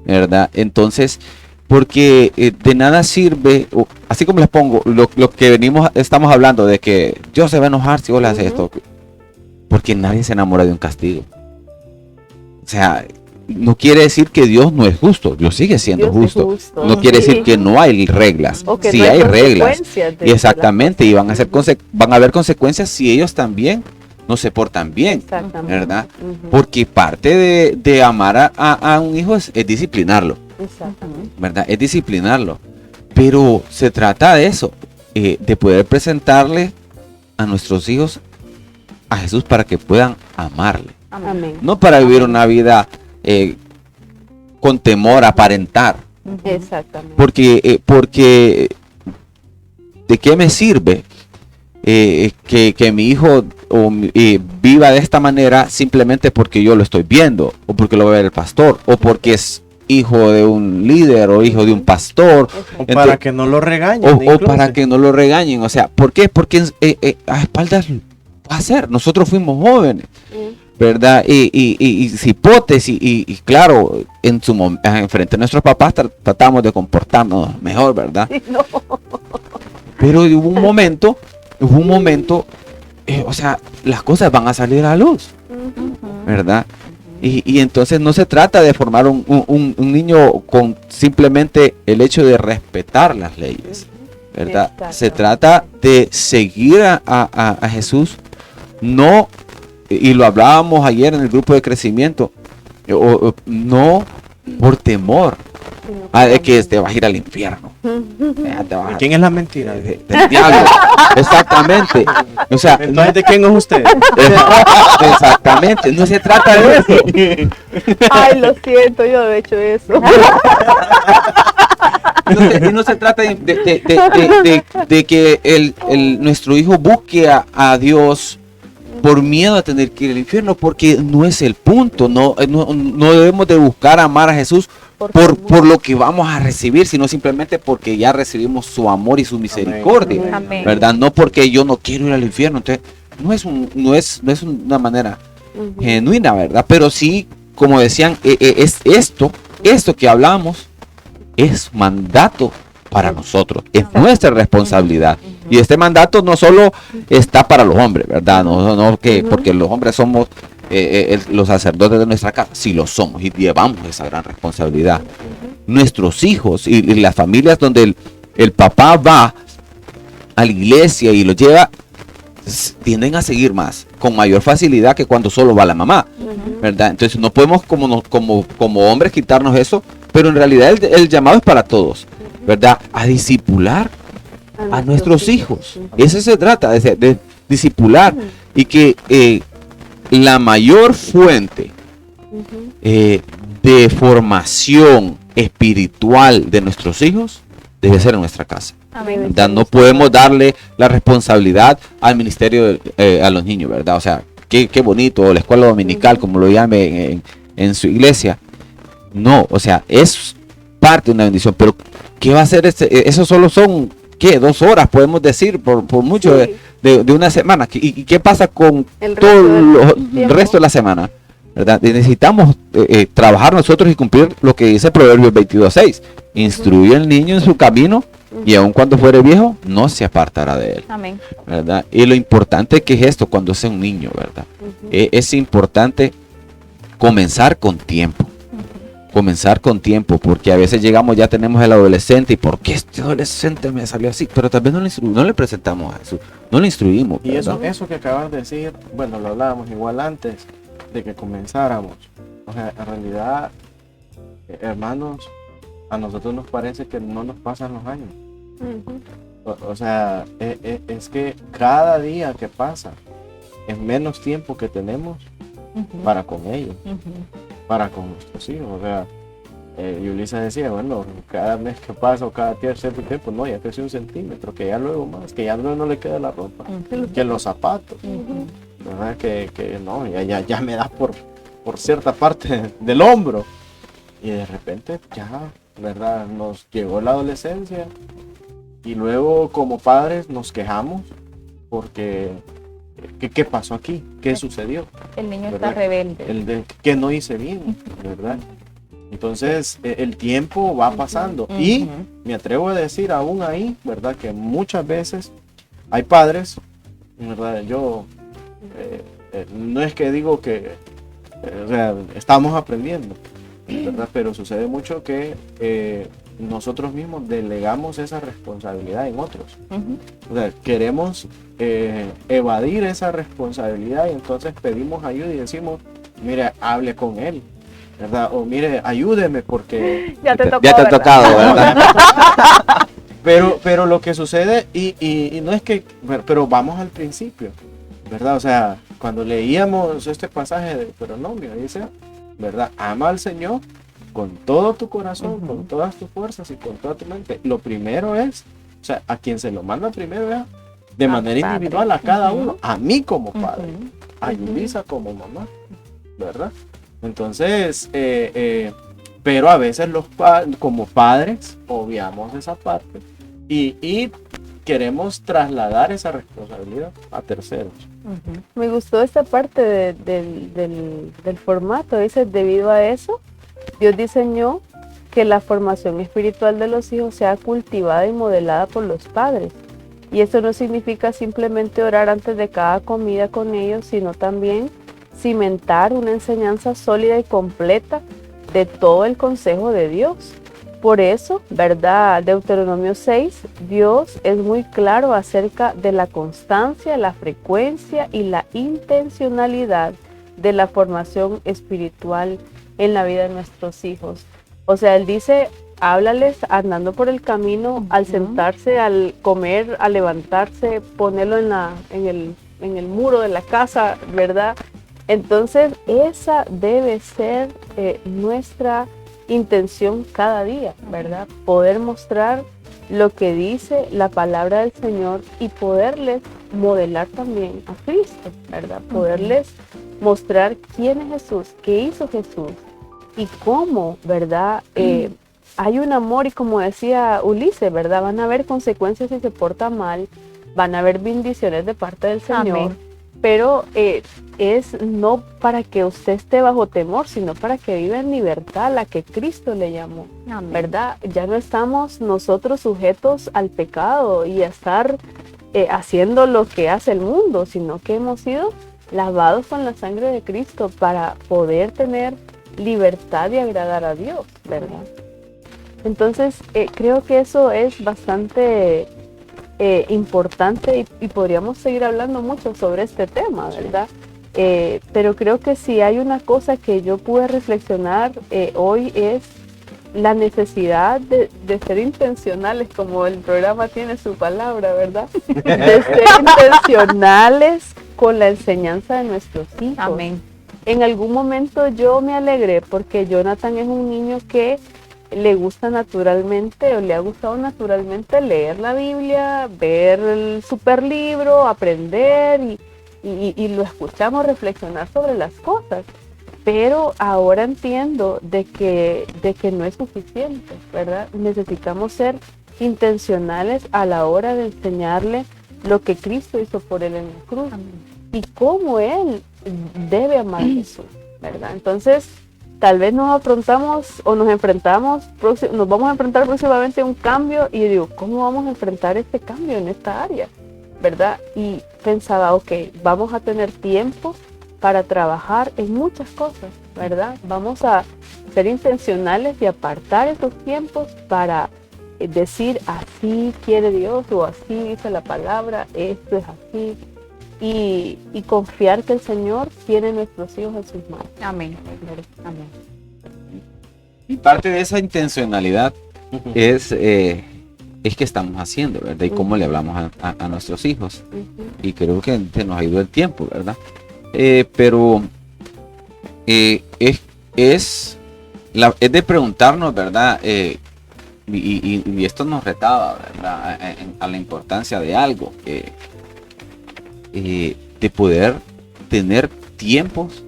S3: ¿verdad? Entonces, porque de nada sirve, así como les pongo, lo que estamos hablando de que Dios se va a enojar si vos le haces
S4: Ujú.
S3: esto, porque nadie se enamora de un castigo. O sea, no quiere decir que Dios no es justo, Dios sigue siendo
S4: Dios es
S3: justo.
S4: justo.
S3: No quiere
S4: Sí.
S3: decir que no hay reglas,
S4: O que
S3: sí
S4: no
S3: hay reglas.
S4: consecuencias de
S3: Y exactamente, y van a,
S4: Ujú.
S3: van a haber consecuencias si ellos también no se portan bien,
S4: Exactamente.
S3: ¿verdad?
S4: Ujú.
S3: Porque parte de amar a un hijo es disciplinarlo,
S4: Exactamente.
S3: ¿verdad? Es disciplinarlo. Pero se trata de eso, de poder presentarle a nuestros hijos a Jesús para que puedan amarle.
S4: Amén.
S3: No para vivir una vida con temor, aparentar.
S4: Exactamente.
S3: Porque ¿de qué me sirve que mi hijo viva de esta manera simplemente porque yo lo estoy viendo, o porque lo ve el pastor, o porque es hijo de un líder o hijo de un pastor,
S5: O
S3: Entonces-
S5: para que no lo regañen.
S3: o
S5: incluso.
S3: para que no lo regañen? O sea, ¿por qué? Porque a espaldas va a ser. Nosotros fuimos jóvenes, ¿verdad? Y cipotes, y claro, en frente de nuestros papás tratamos de comportarnos mejor, ¿verdad?
S4: Sí, no.
S3: Pero hubo un momento, o sea, las cosas van a salir a la luz, ¿verdad? Y entonces no se trata de formar un niño con simplemente el hecho de respetar las leyes, ¿verdad?
S4: Exacto.
S3: Se trata de seguir a Jesús, no, y lo hablábamos ayer en el grupo de crecimiento, no por temor de que te vas a ir al infierno. Te vas
S5: ¿Y
S3: a-
S5: quién es la mentira?
S3: del diablo. Exactamente. O sea,
S5: Entonces, ¿de quién es usted?
S3: exactamente, no se trata de eso.
S4: Ay, lo siento, yo he hecho eso.
S3: Y no se trata de que nuestro hijo busque a Dios por miedo a tener que ir al infierno, porque no es el punto. No debemos de buscar amar a Jesús por lo que vamos a recibir, sino simplemente porque ya recibimos su amor y su misericordia.
S4: Amén.
S2: Amén.
S3: ¿Verdad? No porque yo no quiero ir al infierno. Entonces, no es una manera genuina, ¿verdad? Pero sí como decían, es esto que hablamos es mandato para nosotros, es nuestra responsabilidad. Y este mandato no solo está para los hombres, ¿verdad? No que porque los hombres somos los sacerdotes de nuestra casa, sí lo somos y llevamos esa gran responsabilidad. Nuestros hijos y las familias donde el papá va a la iglesia y lo lleva, tienden a seguir más, con mayor facilidad que cuando solo va la mamá, ¿verdad? Entonces no podemos como hombres quitarnos eso, pero en realidad el llamado es para todos, ¿verdad? A discipular a nuestros hijos. Eso se trata, de discipular, y que la mayor fuente de formación espiritual de nuestros hijos debe ser en nuestra casa. ¿Verdad? No podemos darle la responsabilidad al ministerio a los niños, ¿verdad? O sea, qué bonito, la escuela dominical, como lo llame en su iglesia. No, o sea, es parte de una bendición, pero ¿qué va a hacer eso? Solo son, ¿qué? 2 horas, podemos decir, por mucho,
S4: Sí.
S3: de una semana. ¿Y qué pasa con
S4: El resto
S3: todo
S4: del
S3: el
S4: tiempo.
S3: resto de la semana? ¿Verdad? Y necesitamos trabajar nosotros y cumplir lo que dice Proverbios 22:6. Instruye al niño en su camino, y aun cuando fuere viejo, no se apartará de él.
S2: Amén.
S3: ¿Verdad? Y lo importante que es esto cuando es un niño, ¿verdad? Es importante comenzar con tiempo. Comenzar con tiempo, porque a veces llegamos, ya tenemos el adolescente, y ¿por qué este adolescente me salió así? Pero tal vez no le presentamos a Jesús, no le instruimos,
S5: Y
S3: ¿verdad?
S5: eso que acabas de decir, bueno, lo hablábamos igual antes de que comenzáramos. O sea, en realidad, hermanos, a nosotros nos parece que no nos pasan los años. O sea, es que cada día que pasa es menos tiempo que tenemos para con ellos, para con nuestros hijos. O sea, Yulisa decía, bueno, cada mes que pasa o cada cierto tiempo, no, ya creció 1 centímetro, que ya luego más, que ya luego no le queda la ropa, que los zapatos, ¿verdad? Que no, ya me da por cierta parte del hombro. Y de repente ya, ¿verdad? Nos llegó la adolescencia y luego como padres nos quejamos porque ¿qué pasó aquí? ¿Qué sucedió?
S2: El niño está
S5: ¿Verdad?
S2: rebelde.
S5: ¿Qué no hice bien? ¿Verdad? Entonces el tiempo va pasando y me atrevo a decir aún ahí, ¿verdad? Que muchas veces hay padres, ¿verdad? Yo no es que digo que o sea, estamos aprendiendo, ¿verdad? Pero sucede mucho que nosotros mismos delegamos esa responsabilidad en otros. O sea, queremos evadir esa responsabilidad y entonces pedimos ayuda y decimos, mire, hable con él, ¿verdad? O mire, ayúdeme porque
S4: Ya te tocó,
S3: Ya te ha
S4: ¿verdad?
S3: tocado, ¿verdad?
S5: pero lo que sucede y no es que, pero vamos al principio, ¿verdad? O sea, cuando leíamos este pasaje de Deuteronomio, dice, ¿verdad? Ama al Señor con todo tu corazón, con todas tus fuerzas y con toda tu mente. Lo primero es, o sea, a quien se lo manda primero es de manera
S2: padre.
S5: individual a cada uno, a mí como padre, a Yulisa como mamá, ¿verdad? Entonces, pero a veces como padres obviamos esa parte y queremos trasladar esa responsabilidad a terceros.
S4: Me gustó esta parte del formato. Dice, debido a eso, Dios diseñó que la formación espiritual de los hijos sea cultivada y modelada por los padres. Y esto no significa simplemente orar antes de cada comida con ellos, sino también cimentar una enseñanza sólida y completa de todo el consejo de Dios. Por eso, ¿verdad? Deuteronomio 6, Dios es muy claro acerca de la constancia, la frecuencia y la intencionalidad de la formación espiritual en la vida de nuestros hijos. O sea, Él dice, háblales andando por el camino, al sentarse, al comer, al levantarse, ponerlo en el muro de la casa, ¿verdad? Entonces, esa debe ser nuestra intención cada día, ¿verdad? Poder mostrar lo que dice la palabra del Señor y poderles modelar también a Cristo, ¿verdad? Poderles mostrar quién es Jesús, qué hizo Jesús y cómo, ¿verdad? Hay un amor y como decía Ulises, ¿verdad? Van a haber consecuencias si se porta mal, van a haber bendiciones de parte del Señor.
S2: Amén.
S4: pero es no para que usted esté bajo temor, sino para que viva en libertad, la que Cristo le llamó,
S2: Amén.
S4: ¿verdad? Ya no estamos nosotros sujetos al pecado y a estar haciendo lo que hace el mundo, sino que hemos sido lavados con la sangre de Cristo para poder tener libertad de agradar a Dios, ¿verdad? Entonces, creo que eso es bastante importante y podríamos seguir hablando mucho sobre este tema, ¿verdad? Pero creo que si hay una cosa que yo pude reflexionar hoy es la necesidad de ser intencionales, como el programa tiene su palabra, ¿verdad? De ser intencionales con la enseñanza de nuestros hijos.
S2: Amén.
S4: En algún momento yo me alegré porque Jonathan es un niño que le gusta naturalmente o le ha gustado naturalmente leer la Biblia, ver el superlibro, aprender y lo escuchamos reflexionar sobre las cosas. Pero ahora entiendo de que no es suficiente, ¿verdad? Necesitamos ser intencionales a la hora de enseñarle lo que Cristo hizo por él en la cruz y cómo él debe amar a Jesús, ¿verdad? Entonces, tal vez nos afrontamos o nos vamos a enfrentar próximamente a un cambio y yo digo, ¿cómo vamos a enfrentar este cambio en esta área? ¿Verdad? Y pensaba, ok, vamos a tener tiempo para trabajar en muchas cosas, ¿verdad? Vamos a ser intencionales y apartar esos tiempos para decir, así quiere Dios o así dice la palabra, esto es así. Y confiar que el Señor tiene nuestros hijos en sus manos.
S2: Amén. Amén.
S3: Y parte de esa intencionalidad es que estamos haciendo, ¿verdad? Y cómo le hablamos a nuestros hijos. Y creo que se nos ha ido el tiempo, ¿verdad? Pero es de preguntarnos, ¿verdad? Y esto nos retaba, ¿verdad? A la importancia de algo. De poder tener tiempos,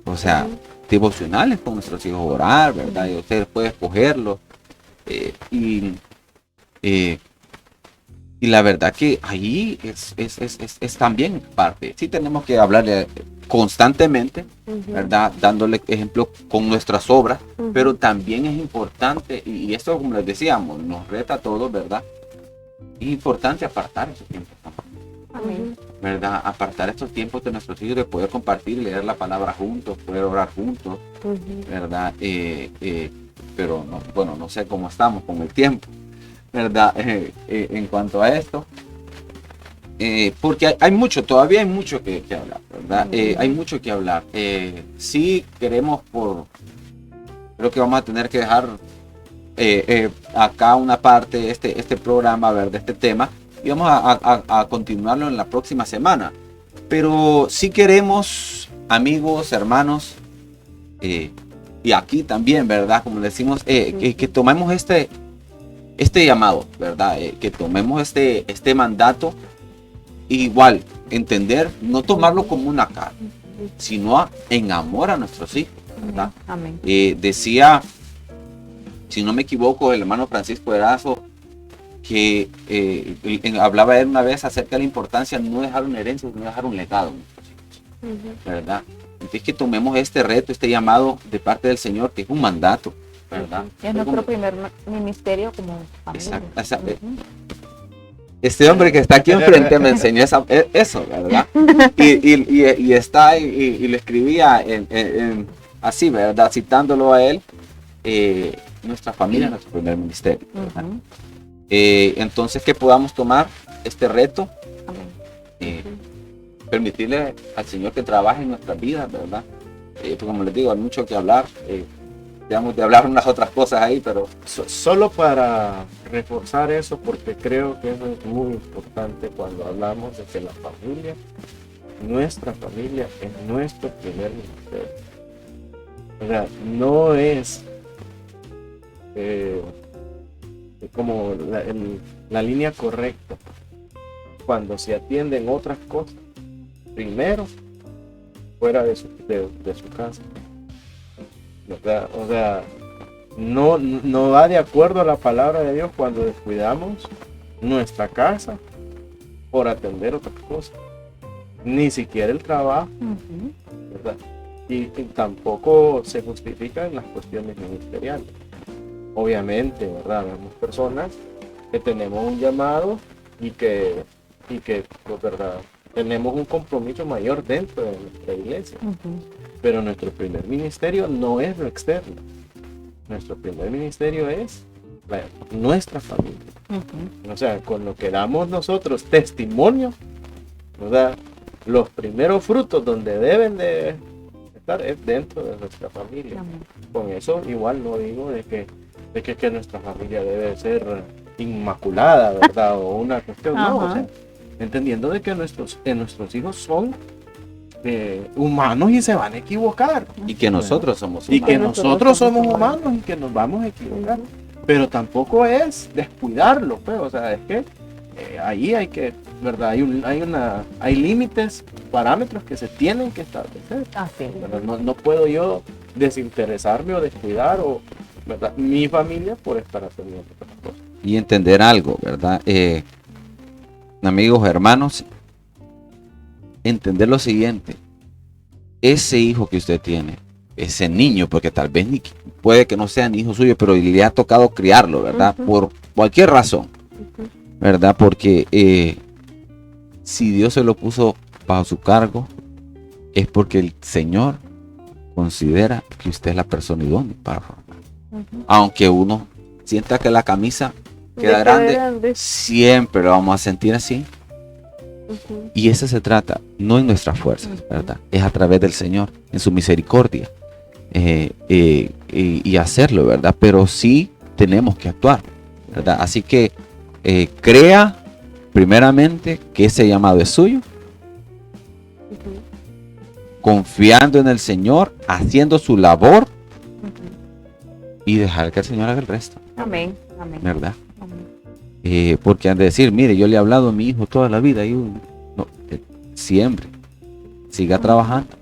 S3: o sea, devocionales con nuestros hijos, orar, ¿verdad? Y usted puede escogerlo. Y la verdad que ahí es también parte. Sí tenemos que hablarle constantemente, ¿verdad? Dándole ejemplo con nuestras obras, pero también es importante, y esto como les decíamos, nos reta a todos, ¿verdad? Es importante apartar esos tiempos también.
S2: Amén.
S3: ¿Verdad? Apartar estos tiempos de nuestros hijos, de poder compartir y leer la palabra juntos, poder orar juntos, ¿verdad? Pero no, bueno, no sé cómo estamos con el tiempo, ¿verdad? En cuanto a esto, porque hay mucho, todavía hay mucho que hablar, ¿verdad? Hay mucho que hablar. Sí queremos creo que vamos a tener que dejar acá una parte, este programa, ¿verdad? Este tema, y vamos a continuarlo en la próxima semana. Pero sí queremos, amigos, hermanos, y aquí también, ¿verdad? Como decimos, que tomemos este llamado, ¿verdad? Que tomemos este mandato, igual, entender, no tomarlo como una carga, sino en amor a nuestros hijos, ¿verdad?
S2: Amén.
S3: Decía, si no me equivoco, el hermano Francisco Erazo, que hablaba él una vez acerca de la importancia de no dejar una herencia, sino dejar un legado a nuestros hijos, ¿verdad? Entonces que tomemos este reto, este llamado de parte del Señor, que es un mandato, ¿verdad?
S2: Es nuestro primer ministerio como familia.
S3: Exacto. Este hombre que está aquí enfrente me enseñó eso, ¿verdad? Y está, y le escribía así, ¿verdad? Citándolo a él, nuestra familia, nuestro primer ministerio, ¿verdad? Entonces que podamos tomar este reto, permitirle al Señor que trabaje en nuestras vidas, ¿verdad? Pues como les digo, hay mucho que hablar, digamos de hablar unas otras cosas ahí, pero
S5: Solo para reforzar eso, porque creo que eso es muy importante cuando hablamos de que la familia, nuestra familia, es nuestro primer ministerio. O sea, no es como la línea correcta cuando se atienden otras cosas primero fuera de su casa, ¿verdad? O sea, no va de acuerdo a la palabra de Dios cuando descuidamos nuestra casa por atender otras cosas. ni siquiera el trabajo,
S2: Ujú.
S5: ¿verdad? Y tampoco se justifican las cuestiones ministeriales. Obviamente, ¿verdad? Vemos personas que tenemos un llamado y que pues, ¿verdad? Tenemos un compromiso mayor dentro de nuestra iglesia.
S2: Ujú.
S5: Pero nuestro primer ministerio no es lo externo. Nuestro primer ministerio es nuestra familia.
S2: Ujú.
S5: O sea, con lo que damos nosotros testimonio, ¿verdad? Los primeros frutos donde deben de estar es dentro de nuestra familia.
S2: Amén.
S5: Con eso igual no digo que nuestra familia debe ser inmaculada, ¿verdad? O una cuestión, no, o
S2: Ajá.
S5: sea, entendiendo de que nuestros hijos son humanos y se van a equivocar.
S3: Y que nosotros somos
S5: Y que
S3: humanos.
S5: nosotros somos humanos y que nos vamos a equivocar. Pero tampoco es descuidarlo, pues, o sea, es que ahí hay que, ¿verdad? Hay límites, parámetros que se tienen que establecer.
S2: Así es.
S5: ¿Verdad? No puedo yo desinteresarme o descuidar ¿verdad? Mi familia por estar haciendo otras cosas.
S3: Y entender algo, ¿verdad? Amigos, hermanos, entender lo siguiente. Ese hijo que usted tiene, ese niño, porque tal vez puede que no sea ni hijo suyo, pero le ha tocado criarlo, ¿verdad?
S4: Ujú.
S3: Por cualquier razón, ¿verdad? Porque si Dios se lo puso bajo su cargo, es porque el Señor considera que usted es la persona idónea para formar.
S2: Ujú.
S3: Aunque uno sienta que la camisa
S4: Le
S3: queda grande,
S4: grande.
S3: siempre lo vamos a sentir así.
S4: Ujú.
S3: Y eso se trata, no en nuestras fuerzas, ¿verdad? Es a través del Señor, en su misericordia, y hacerlo, ¿verdad? Pero sí tenemos que actuar, ¿verdad? Así que crea primeramente que ese llamado es suyo,
S4: Ujú.
S3: confiando en el Señor, haciendo su labor
S2: Ujú.
S3: y dejar que el Señor haga el resto,
S2: Amén. Amén.
S3: ¿verdad?
S2: Amén.
S3: Porque han de decir, mire, yo le he hablado a mi hijo toda la vida, y no, siempre siga trabajando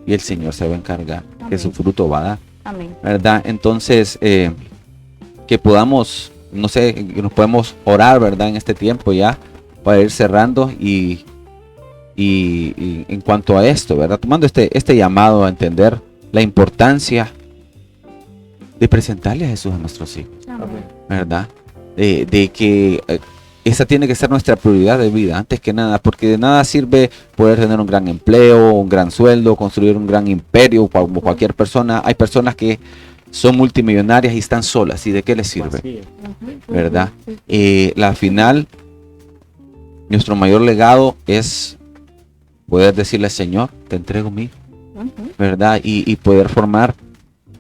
S3: y el Señor se va a encargar, que su
S2: Amén.
S3: fruto va a dar,
S2: Amén.
S3: ¿verdad? Entonces, que podamos, no sé, que nos podemos orar, ¿verdad? En este tiempo ya, para ir cerrando y en cuanto a esto, ¿verdad? Tomando este llamado a entender la importancia de presentarle a Jesús a nuestros hijos,
S2: Amén.
S3: ¿verdad? De que esa tiene que ser nuestra prioridad de vida, antes que nada, porque de nada sirve poder tener un gran empleo, un gran sueldo, construir un gran imperio, como cualquier persona. Hay personas que son multimillonarias y están solas, ¿y de qué les sirve?
S5: Vacío.
S2: Ujú.
S3: ¿Verdad?
S4: Ujú.
S3: La final, nuestro mayor legado es poder decirle, Señor, te entrego mi hijo,
S2: Ujú.
S3: ¿verdad? Y poder formar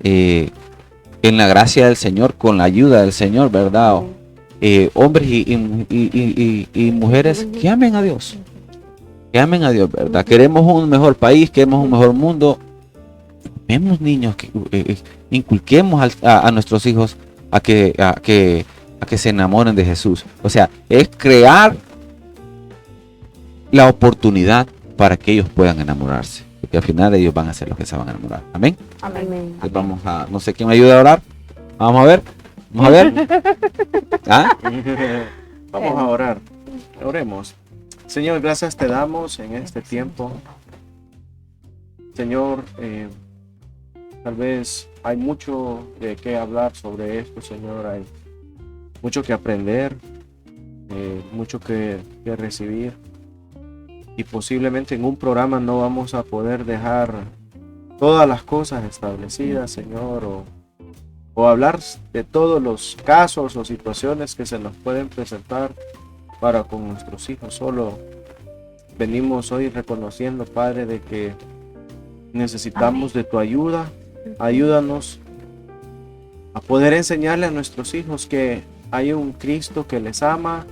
S3: en la gracia del Señor, con la ayuda del Señor, ¿verdad? Hombres y mujeres que amen a Dios. Que amen a Dios, ¿verdad? Queremos un mejor país, queremos un mejor mundo. Vemos niños, inculquemos a nuestros hijos a que se enamoren de Jesús. O sea, es crear la oportunidad para que ellos puedan enamorarse. Porque al final ellos van a ser los que se van a enamorar. Amén.
S2: Amén.
S4: Amén.
S3: Entonces vamos a, no sé quién me ayuda a orar. Vamos a ver. Vamos a ver. ¿Ah?
S5: Vamos a orar. Oremos. Señor, gracias te damos en este tiempo. Señor, tal vez hay mucho de qué hablar sobre esto, Señor. Hay mucho que aprender, mucho que recibir. Y posiblemente en un programa no vamos a poder dejar todas las cosas establecidas, Señor, o hablar de todos los casos o situaciones que se nos pueden presentar para con nuestros hijos. Solo venimos hoy reconociendo, Padre, de que necesitamos de tu ayuda. Ayúdanos a poder enseñarle a nuestros hijos que hay un Cristo que les ama,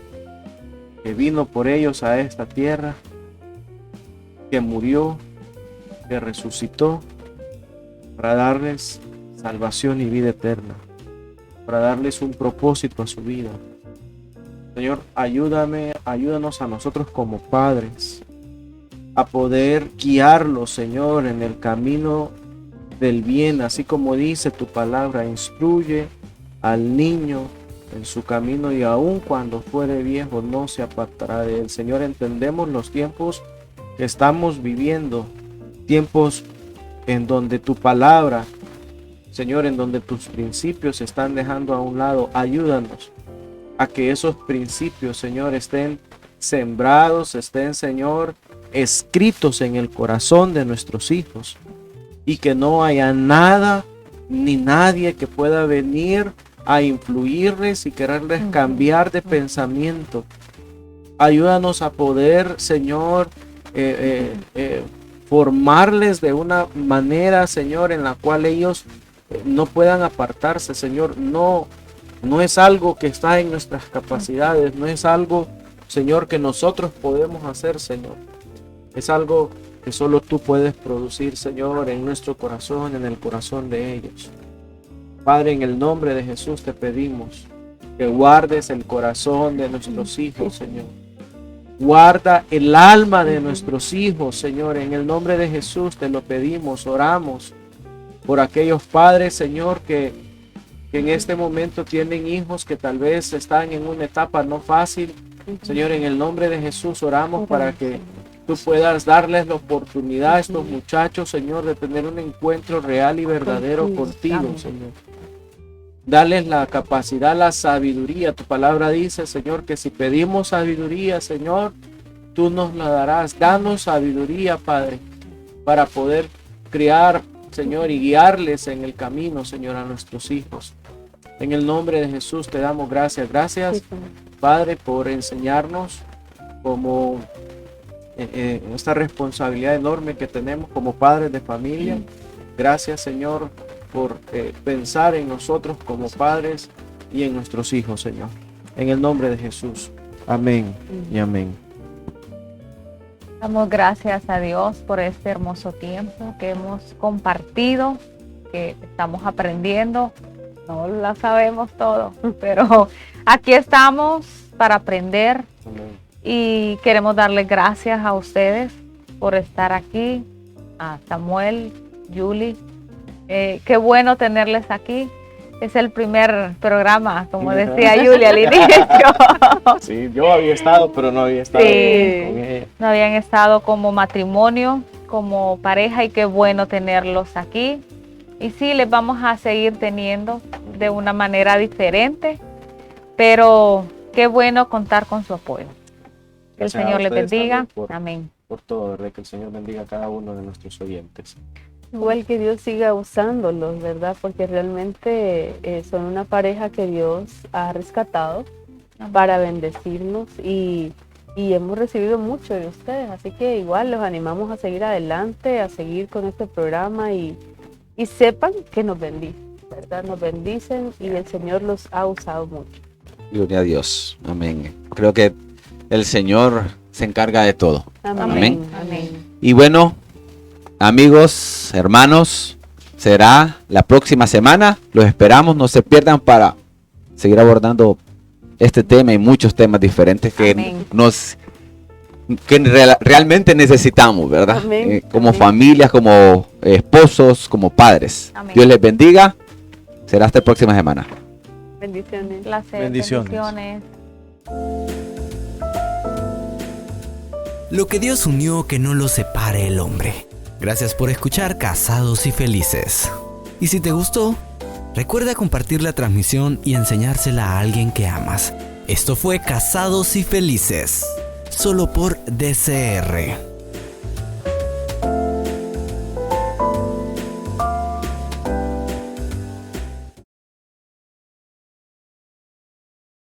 S5: que vino por ellos a esta tierra, que murió, que resucitó para darles salvación y vida eterna, para darles un propósito a su vida. Señor, ayúdanos a nosotros como padres a poder guiarlos, Señor, en el camino del bien, así como dice tu palabra, instruye al niño en su camino y aun cuando fuere viejo no se apartará de él. Señor, entendemos los tiempos que estamos viviendo tiempos en donde tu palabra, Señor, en donde tus principios se están dejando a un lado. Ayúdanos a que esos principios, Señor, estén sembrados, estén, Señor, escritos en el corazón de nuestros hijos, y que no haya nada ni nadie que pueda venir a influirles y quererles cambiar de pensamiento. Ayúdanos a poder, Señor, formarles de una manera, Señor, en la cual ellos no puedan apartarse, Señor. No es algo que está en nuestras capacidades, no es algo, Señor, que nosotros podemos hacer, Señor. Es algo que solo tú puedes producir, Señor, en nuestro corazón, en el corazón de ellos. Padre, en el nombre de Jesús te pedimos que guardes el corazón de nuestros hijos, Señor. Guarda el alma de nuestros hijos, Señor. En el nombre de Jesús te lo pedimos, oramos por aquellos padres, Señor, que en este momento tienen hijos que tal vez están en una etapa no fácil. Señor, en el nombre de Jesús oramos para que tú puedas darles la oportunidad a estos muchachos, Señor, de tener un encuentro real y verdadero contigo, Señor. Darles la capacidad, la sabiduría. Tu palabra dice, Señor, que si pedimos sabiduría, Señor, tú nos la darás. Danos sabiduría, Padre, para poder criar, Señor, y guiarles en el camino, Señor, a nuestros hijos. En el nombre de Jesús te damos gracias. Gracias, Padre, por enseñarnos como esta responsabilidad enorme que tenemos como padres de familia. Gracias, Señor, por pensar en nosotros como padres y en nuestros hijos, Señor. En el nombre de Jesús. Amén y amén.
S2: Damos gracias a Dios por este hermoso tiempo que hemos compartido, que estamos aprendiendo. No lo sabemos todo, pero aquí estamos para aprender.
S5: Amén.
S2: Y queremos darle gracias a ustedes por estar aquí, a Samuel, Julie. Qué bueno tenerles aquí. Es el primer programa, como decía Julie al inicio.
S5: Sí, yo había estado, pero no había estado con ella.
S2: No habían estado como matrimonio, como pareja, y qué bueno tenerlos aquí. Y sí, les vamos a seguir teniendo de una manera diferente, pero qué bueno contar con su apoyo. Que el Señor les bendiga. Amén.
S5: Por todo, ¿verdad? Que el Señor bendiga a cada uno de nuestros oyentes.
S4: Igual que Dios siga usándolos, ¿verdad? Porque realmente son una pareja que Dios ha rescatado para bendecirnos y hemos recibido mucho de ustedes. Así que igual los animamos a seguir adelante, a seguir con este programa y sepan que nos bendicen, ¿verdad? Nos bendicen y el Señor los ha usado mucho.
S3: Gloria a Dios. Amén. Creo que el Señor se encarga de todo.
S4: Amén.
S2: Amén.
S3: Y bueno, amigos, hermanos, será la próxima semana. Los esperamos, no se pierdan para seguir abordando este tema y muchos temas diferentes que realmente necesitamos, ¿verdad? Como familias, como esposos, como padres.
S2: Amén.
S3: Dios les bendiga. Será hasta la próxima semana.
S4: Bendiciones.
S2: Placer,
S5: Bendiciones.
S2: bendiciones.
S1: Lo que Dios unió, que no lo separe el hombre. Gracias por escuchar Casados y Felices. Y si te gustó, recuerda compartir la transmisión y enseñársela a alguien que amas. Esto fue Casados y Felices, solo por DCR.